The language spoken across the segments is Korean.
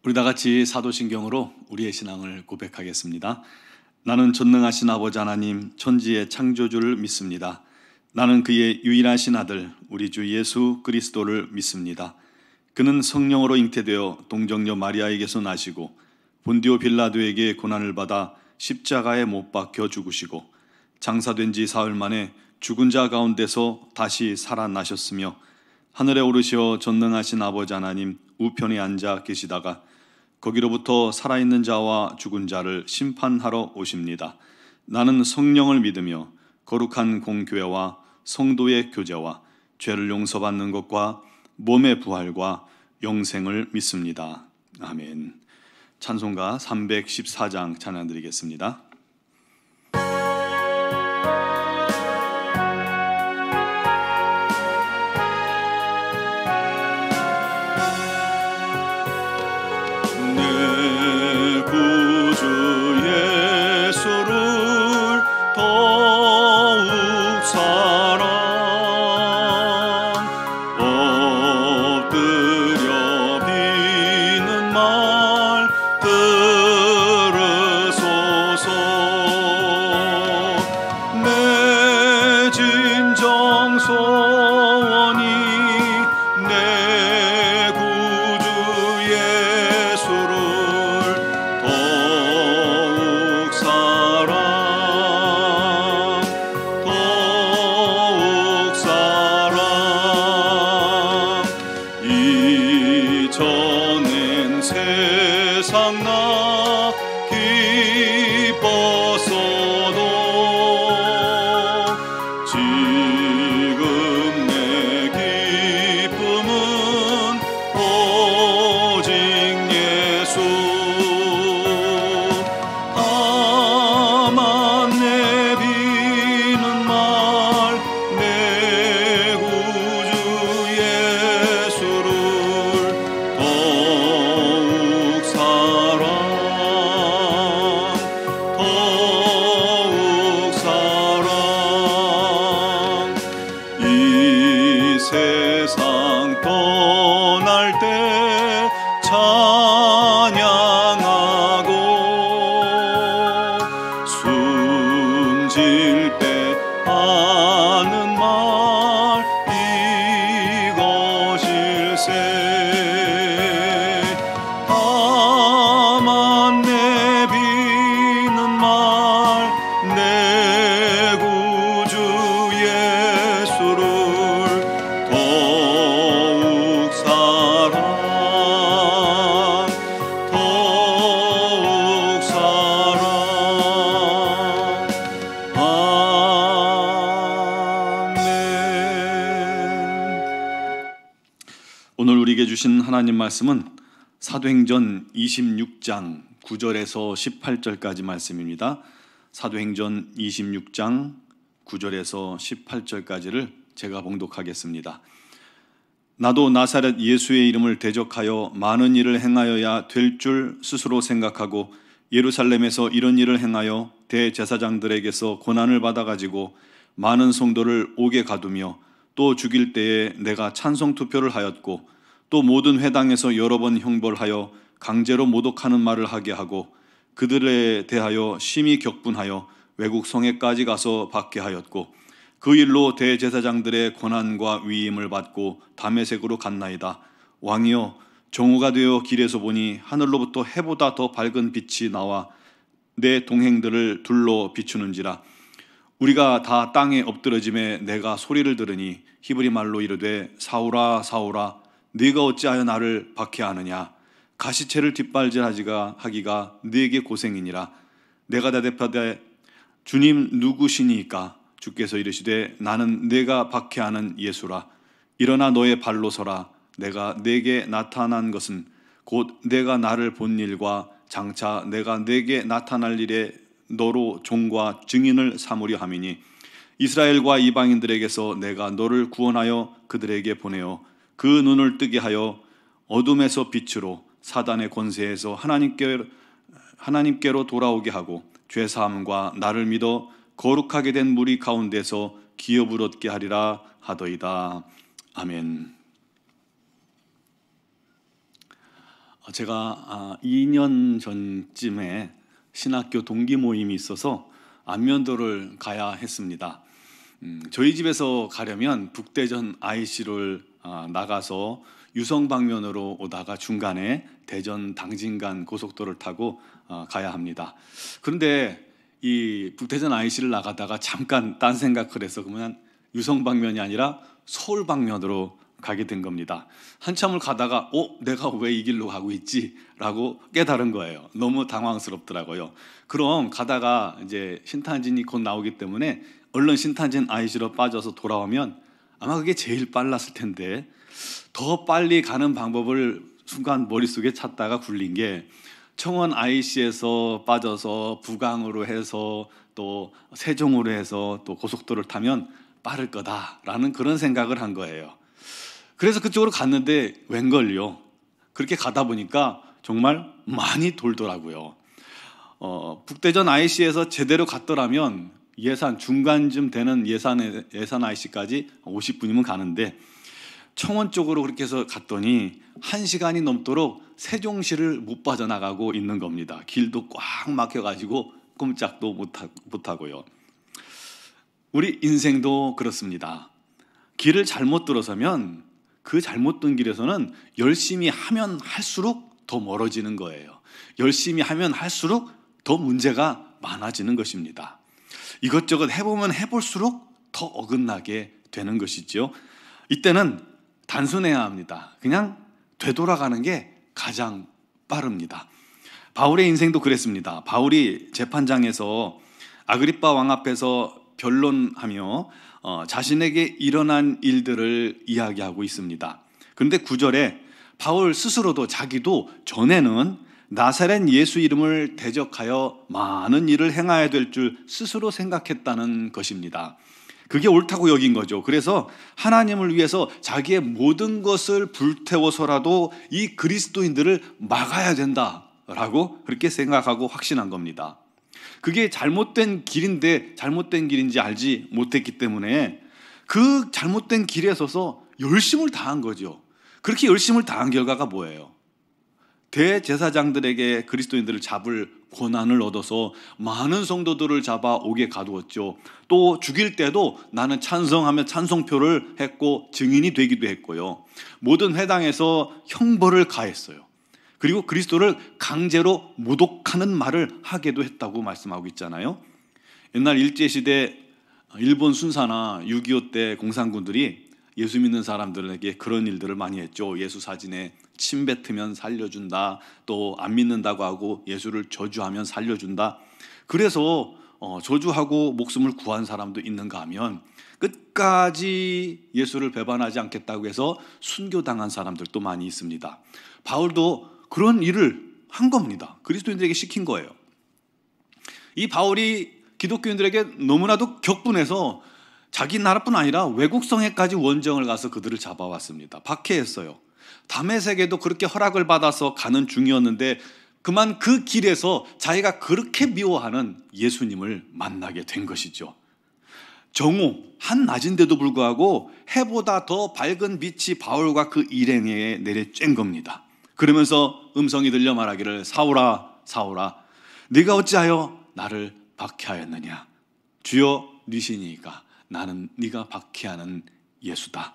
우리 다 같이 사도신경으로 우리의 신앙을 고백하겠습니다. 나는 전능하신 아버지 하나님 천지의 창조주를 믿습니다. 나는 그의 유일하신 아들 우리 주 예수 그리스도를 믿습니다. 그는 성령으로 잉태되어 동정녀 마리아에게서 나시고 본디오 빌라도에게 고난을 받아 십자가에 못 박혀 죽으시고 장사된 지 사흘 만에 죽은 자 가운데서 다시 살아나셨으며 하늘에 오르시어 전능하신 아버지 하나님 우편에 앉아 계시다가 거기로부터 살아있는 자와 죽은 자를 심판하러 오십니다. 나는 성령을 믿으며 거룩한 공교회와 성도의 교제와 죄를 용서받는 것과 몸의 부활과 영생을 믿습니다. 아멘. 찬송가 314장 찬양드리겠습니다. 오늘 우리에게 주신 하나님 말씀은 사도행전 26장 9절에서 18절까지 말씀입니다. 사도행전 26장 9절에서 18절까지를 제가 봉독하겠습니다. 나도 나사렛 예수의 이름을 대적하여 많은 일을 행하여야 될 줄 스스로 생각하고 예루살렘에서 이런 일을 행하여 대제사장들에게서 고난을 받아가지고 많은 성도를 옥에 가두며 또 죽일 때에 내가 찬송 투표를 하였고 또 모든 회당에서 여러 번 형벌하여 강제로 모독하는 말을 하게 하고 그들에 대하여 심히 격분하여 외국 성에까지 가서 받게 하였고 그 일로 대제사장들의 고난과 위임을 받고 다메섹으로 갔나이다. 왕이여, 정오가 되어 길에서 보니 하늘로부터 해보다 더 밝은 빛이 나와 내 동행들을 둘러 비추는지라. 우리가 다 땅에 엎드러짐에 내가 소리를 들으니 히브리 말로 이르되 사울아 사울아 네가 어찌하여 나를 박해하느냐. 가시채를 뒷발질하기가 네게 고생이니라. 내가 대답하되 주님 누구시니까? 주께서 이르시되 나는 네가 박해하는 예수라. 일어나 너의 발로 서라. 내가 네게 나타난 것은 곧 내가 나를 본 일과 장차 내가 네게 나타날 일에 너로 종과 증인을 삼으려 함이니 이스라엘과 이방인들에게서 내가 너를 구원하여 그들에게 보내어 그 눈을 뜨게 하여 어둠에서 빛으로 사단의 권세에서 하나님께로 돌아오게 하고 죄사함과 나를 믿어 거룩하게 된 무리 가운데서 기업을 얻게 하리라 하더이다. 아멘. 제가 2년 전쯤에 신학교 동기 모임이 있어서 안면도를 가야 했습니다. 저희 집에서 가려면 북대전 IC를 나가서 유성 방면으로 오다가 중간에 대전 당진간 고속도로를 타고 가야 합니다. 그런데 이 북대전 IC를 나가다가 잠깐 딴 생각을 해서 그러면 유성 방면이 아니라 서울 방면으로 가게 된 겁니다. 한참을 가다가 내가 왜 이 길로 가고 있지? 라고 깨달은 거예요. 너무 당황스럽더라고요. 그럼 가다가 이제 신탄진이 곧 나오기 때문에 얼른 신탄진 IC로 빠져서 돌아오면 아마 그게 제일 빨랐을 텐데, 더 빨리 가는 방법을 순간 머릿속에 찾다가 굴린 게 청원 IC에서 빠져서 부강으로 해서 또 세종으로 해서 또 고속도로를 타면 빠를 거다라는 그런 생각을 한 거예요. 그래서 그쪽으로 갔는데 웬걸요, 그렇게 가다 보니까 정말 많이 돌더라고요. 북대전 IC에서 제대로 갔더라면 예산 중간쯤 되는 예산 IC까지 50분이면 가는데, 청원 쪽으로 그렇게 해서 갔더니 1시간이 넘도록 세종시를 못 빠져나가고 있는 겁니다. 길도 꽉 막혀가지고 꼼짝도 못하고요. 우리 인생도 그렇습니다. 길을 잘못 들어서면 그 잘못된 길에서는 열심히 하면 할수록 더 멀어지는 거예요. 열심히 하면 할수록 더 문제가 많아지는 것입니다. 이것저것 해보면 해볼수록 더 어긋나게 되는 것이죠. 이때는 단순해야 합니다. 그냥 되돌아가는 게 가장 빠릅니다. 바울의 인생도 그랬습니다. 바울이 재판장에서 아그리빠 왕 앞에서 변론하며 자신에게 일어난 일들을 이야기하고 있습니다. 그런데 9절에 바울 스스로도 자기도 전에는 나사렛 예수 이름을 대적하여 많은 일을 행해야 될 줄 스스로 생각했다는 것입니다. 그게 옳다고 여긴 거죠. 그래서 하나님을 위해서 자기의 모든 것을 불태워서라도 이 그리스도인들을 막아야 된다라고 그렇게 생각하고 확신한 겁니다. 그게 잘못된 길인데 잘못된 길인지 알지 못했기 때문에 그 잘못된 길에 서서 열심을 다한 거죠. 그렇게 열심을 다한 결과가 뭐예요? 대제사장들에게 그리스도인들을 잡을 권한을 얻어서 많은 성도들을 잡아 옥에 가두었죠. 또 죽일 때도 나는 찬성하며 찬성표를 했고 증인이 되기도 했고요. 모든 회당에서 형벌을 가했어요. 그리고 그리스도를 강제로 모독하는 말을 하게도 했다고 말씀하고 있잖아요. 옛날 일제시대 일본 순사나 6.25 때 공산군들이 예수 믿는 사람들에게 그런 일들을 많이 했죠. 예수 사진에 침 뱉으면 살려준다, 또 안 믿는다고 하고 예수를 저주하면 살려준다. 그래서 저주하고 목숨을 구한 사람도 있는가 하면 끝까지 예수를 배반하지 않겠다고 해서 순교당한 사람들도 많이 있습니다. 바울도 그런 일을 한 겁니다. 그리스도인들에게 시킨 거예요. 이 바울이 기독교인들에게 너무나도 격분해서 자기 나라뿐 아니라 외국 성에까지 원정을 가서 그들을 잡아왔습니다. 박해했어요. 다메섹에도 그렇게 허락을 받아서 가는 중이었는데 그만 그 길에서 자기가 그렇게 미워하는 예수님을 만나게 된 것이죠. 정오 한낮인데도 불구하고 해보다 더 밝은 빛이 바울과 그 일행에 내려쬐는 겁니다. 그러면서 음성이 들려 말하기를 사울아 사울아 네가 어찌하여 나를 박해하였느냐. 주여 네시니까 나는 네가 박해하는 예수다.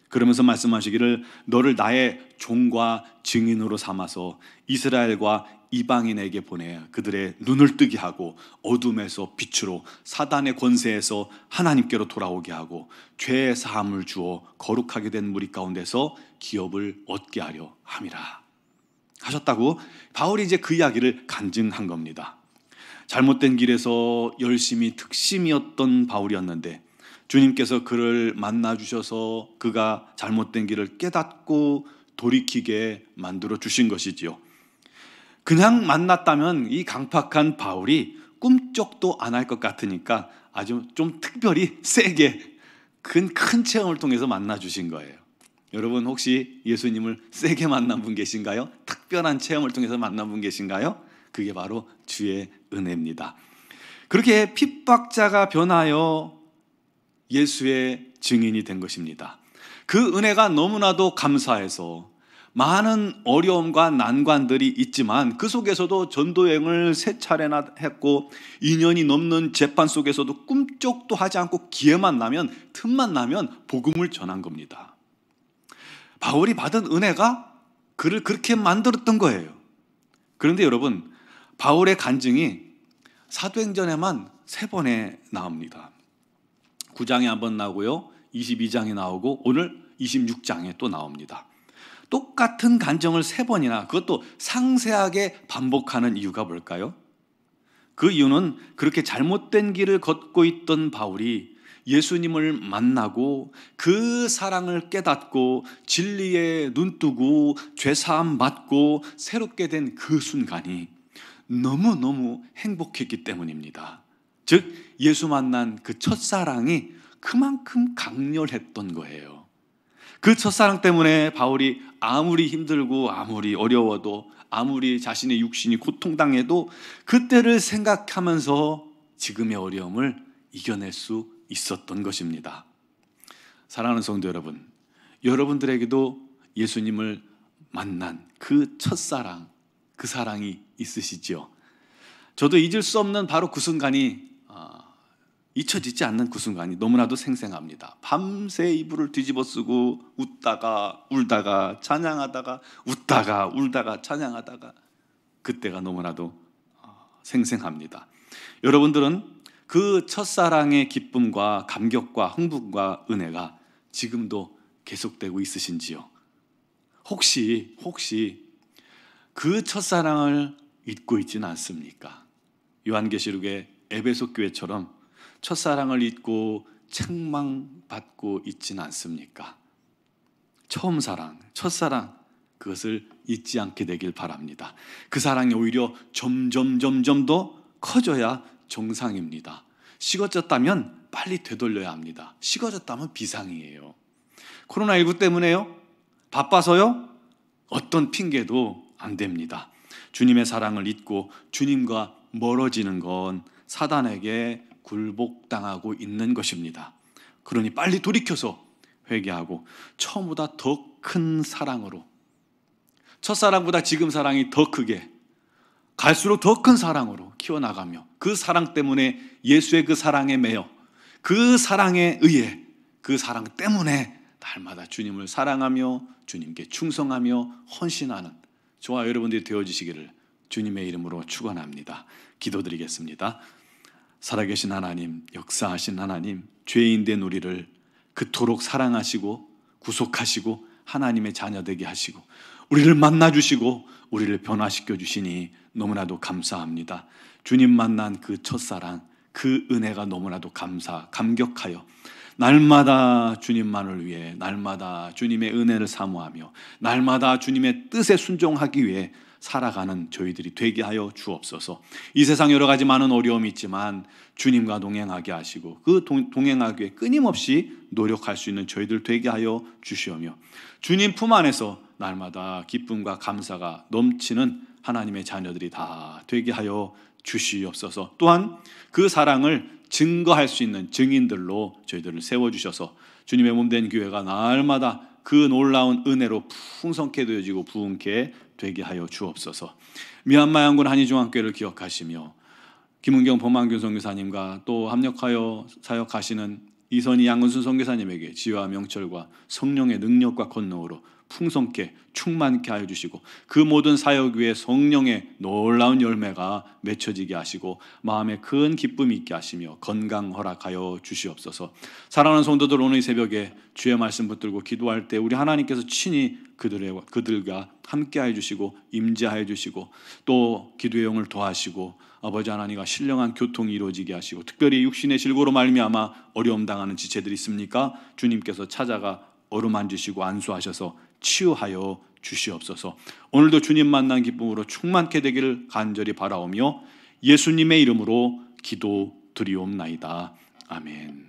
그러면서 말씀하시기를 너를 나의 종과 증인으로 삼아서 이스라엘과 이방인에게 보내 그들의 눈을 뜨게 하고 어둠에서 빛으로 사단의 권세에서 하나님께로 돌아오게 하고 죄의 사함을 주어 거룩하게 된 무리 가운데서 기업을 얻게 하려 함이라 하셨다고 바울이 이제 그 이야기를 간증한 겁니다. 잘못된 길에서 열심히 특심이었던 바울이었는데 주님께서 그를 만나주셔서 그가 잘못된 길을 깨닫고 돌이키게 만들어 주신 것이지요. 그냥 만났다면 이 강팍한 바울이 꿈쩍도 안 할 것 같으니까 아주 좀 특별히 세게 큰 체험을 통해서 만나 주신 거예요. 여러분 혹시 예수님을 세게 만난 분 계신가요? 특별한 체험을 통해서 만난 분 계신가요? 그게 바로 주의 은혜입니다. 그렇게 핍박자가 변하여 예수의 증인이 된 것입니다. 그 은혜가 너무나도 감사해서 많은 어려움과 난관들이 있지만 그 속에서도 전도여행을 3차례나 했고 2년이 넘는 재판 속에서도 꿈쩍도 하지 않고 기회만 나면, 틈만 나면 복음을 전한 겁니다. 바울이 받은 은혜가 그를 그렇게 만들었던 거예요. 그런데 여러분, 바울의 간증이 사도행전에만 3번에 나옵니다. 9장에 한번 나오고요, 22장에 나오고 오늘 26장에 또 나옵니다. 똑같은 간증을 3번이나, 그것도 상세하게 반복하는 이유가 뭘까요? 그 이유는 그렇게 잘못된 길을 걷고 있던 바울이 예수님을 만나고 그 사랑을 깨닫고 진리에 눈뜨고 죄사함 받고 새롭게 된 그 순간이 너무너무 행복했기 때문입니다. 즉 예수 만난 그 첫사랑이 그만큼 강렬했던 거예요. 그 첫사랑 때문에 바울이 아무리 힘들고 아무리 어려워도 아무리 자신의 육신이 고통당해도 그때를 생각하면서 지금의 어려움을 이겨낼 수 있었던 것입니다. 사랑하는 성도 여러분, 여러분들에게도 예수님을 만난 그 첫사랑, 그 사랑이 있으시지요? 저도 잊을 수 없는 바로 그 순간이 잊혀지지 않는 그 순간이 너무나도 생생합니다. 밤새 이불을 뒤집어 쓰고 웃다가 울다가 찬양하다가 웃다가 울다가 찬양하다가 그때가 너무나도 생생합니다. 여러분들은 그 첫사랑의 기쁨과 감격과 흥분과 은혜가 지금도 계속되고 있으신지요? 혹시 그 첫사랑을 잊고 있지는 않습니까? 요한계시록의 에베소 교회처럼 첫사랑을 잊고 책망받고 있지는 않습니까? 처음 사랑, 첫사랑, 그것을 잊지 않게 되길 바랍니다. 그 사랑이 오히려 점점 더 커져야 정상입니다. 식어졌다면 빨리 되돌려야 합니다. 식어졌다면 비상이에요. 코로나19 때문에요? 바빠서요? 어떤 핑계도 안 됩니다. 주님의 사랑을 잊고 주님과 멀어지는 건 사단에게 굴복당하고 있는 것입니다. 그러니 빨리 돌이켜서 회개하고 처음보다 더 큰 사랑으로, 첫사랑보다 지금 사랑이 더 크게 갈수록 더 큰 사랑으로 키워나가며 그 사랑 때문에 예수의 그 사랑에 매여 그 사랑에 의해 그 사랑 때문에 날마다 주님을 사랑하며 주님께 충성하며 헌신하는 저와 여러분들이 되어주시기를 주님의 이름으로 축원합니다. 기도드리겠습니다. 살아계신 하나님, 역사하신 하나님, 죄인 된 우리를 그토록 사랑하시고 구속하시고 하나님의 자녀 되게 하시고 우리를 만나주시고 우리를 변화시켜 주시니 너무나도 감사합니다. 주님 만난 그 첫사랑, 그 은혜가 너무나도 감격하여 날마다 주님만을 위해, 날마다 주님의 은혜를 사모하며 날마다 주님의 뜻에 순종하기 위해 살아가는 저희들이 되게 하여 주옵소서. 이 세상 여러 가지 많은 어려움이 있지만 주님과 동행하게 하시고 그 동행하기 위해 끊임없이 노력할 수 있는 저희들 되게 하여 주시오며 주님 품 안에서 날마다 기쁨과 감사가 넘치는 하나님의 자녀들이 다 되게 하여 주시옵소서. 또한 그 사랑을 증거할 수 있는 증인들로 저희들을 세워주셔서 주님의 몸된 교회가 날마다 그 놀라운 은혜로 풍성케 되어지고 부흥케 되게 하여 주옵소서. 미얀마 양군 한의중앙교회를 기억하시며 김은경 범한균 선교사님과 또 합력하여 사역하시는 이선희 양은순 선교사님에게 지혜와 명철과 성령의 능력과 권능으로 풍성케 충만케 하여 주시고 그 모든 사역 위에 성령의 놀라운 열매가 맺혀지게 하시고 마음에 큰 기쁨이 있게 하시며 건강 허락하여 주시옵소서. 사랑하는 성도들, 오늘 이 새벽에 주의 말씀 붙들고 기도할 때 우리 하나님께서 친히 그들과 함께 하여 주시고 임재하여 주시고 또 기도의 영을 도하시고 아버지 하나님과 신령한 교통이 이루어지게 하시고 특별히 육신의 질고로 말미암아 어려움 당하는 지체들이 있습니까? 주님께서 찾아가 어루만지시고 안수하셔서 치유하여 주시옵소서. 오늘도 주님 만난 기쁨으로 충만케 되기를 간절히 바라오며 예수님의 이름으로 기도드리옵나이다. 아멘.